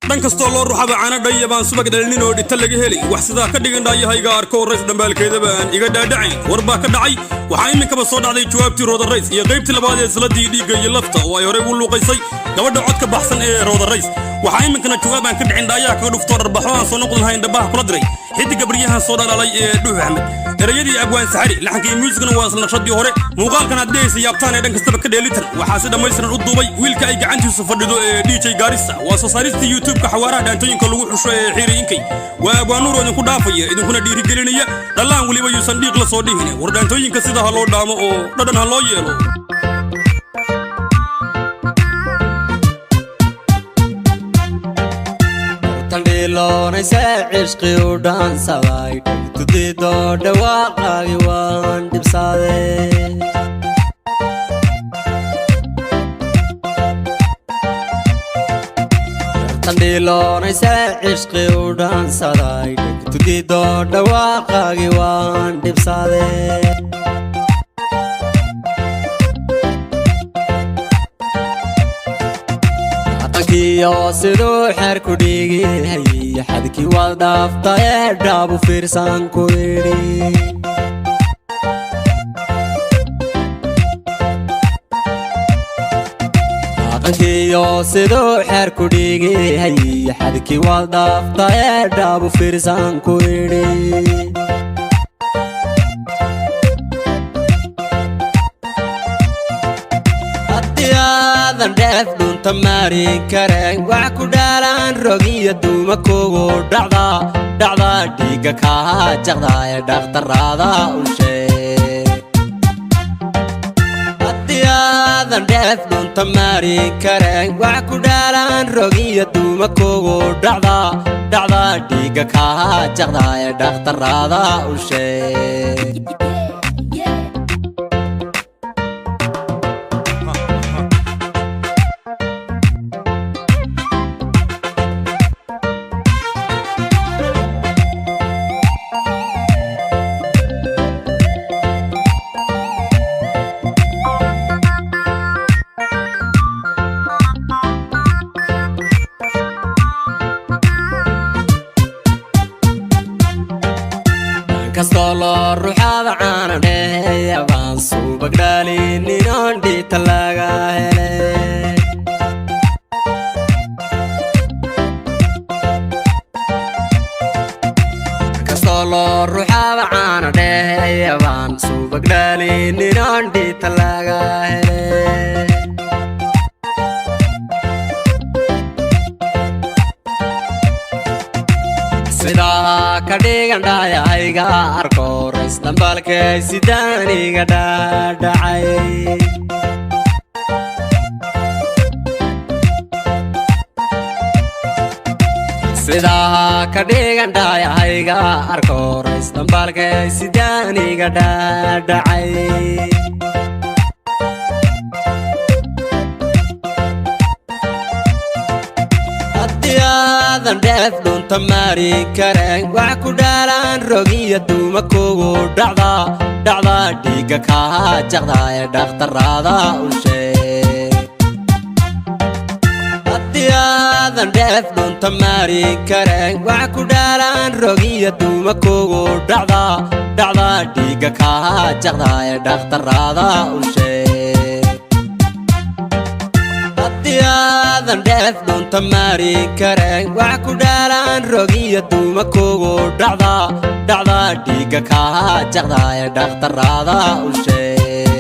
dhan kastoo loo ruxaba caana dhaya baan subag dhalinin oo dhita laga helay wax sidaa ka dhigan dhaayahayga arko rays dhambaalkeedaba aan iga dhaadhacayn war baa ka dhacay waxaa iminkaba soo dhacday jawaabtii Rooda Rays iyo qaybtii labaad ee saladii dhiigga iyo lafta oo ay hore u luuqaysay gabadha codka baxsan ee Rooda Rays waxaa iminkana jawaab aan ka dhicin dhaayaha kaga dhufto dharbaxo aan soo noqon lahayn dhabaha kula diray xidig gabriyahan soo dhalaalay ee Dhuux Axmed erayadii abwaan saxari laxankii muusigana waa isla naqshadii hore muuqaalkan aad dhehaysa yaabtaan ee dhan kastaba ka dheelitan waxaa si dhammaystiran u duubay wiilka ay gacantiisu fadhido ee DJ Gaarisa waa soo saaristii YouTube ka xawaaraha dhaantooyinka lagu xusho ee xiiriinkay waa abwaan nuur idinku dhaafaya idinkuna dhiirigelinaya dhalaan waliba yuusan dhiiq la soo dhihin war dhaantooyinka sida ha loo dhaamo oo dhadhan ha loo yeelo tandhiiloonaysa cishqi u dhaansaday tudido dhawaaqaagi waan dhibsaday tandhiiloonaysa cishqi u dhaansaday tudido dhawaaqaagi waan dhibsaday kiyo sidoo xeer ku dhigay xadkii wad dhaaftay dhaabu fiirsan ku yiri kiyo sidoo xeer ku dhigay xadkii wad dhaaftay dhaabu fiirsan ku yiri dheef dhunta maari kareen wax ku dhaalaan rogiya duuma kugu dhacda dhiigga kaa jaqda ee dhakhtarada u sheeg haddii aadan dheef dhunta maari kareen wax ku dhaalaan rogiya duuma kugu dhacda dhiigga kaa jaqda ee dhakhtarada u sheeg kastoo ruuxada caana dheeya baan subag dhalinin oon dhita laga helay kastoo ruuxada caana dheeya baan subag dhalinin oon dhita laga helay sidaa ka dhigan dhaayahayga arko rays dhambaalkay sidaan iga dhaadhacay sidaa ka dhigan dhaayahayga arko rays dhambaalkay sidaan iga dhaadhacay dheef dhunta maari kareen wax ku dhaalaan rogiya duuma kugu dhacda dhiigga kaa jaqda ee dhakhtarada u sheeg haddii aadan dheef dhunta maari kareen wax ku dhaalaan rogiya duuma kugu dhacda dhiigga kaa jaqda ee dhakhtarada u sheeg haddii aadan dheef dhunta maari kareen wax ku dhaalaan rogiya duuma kugu dhacda dhiigga kaa jaqda ee dhakhtarada u sheeg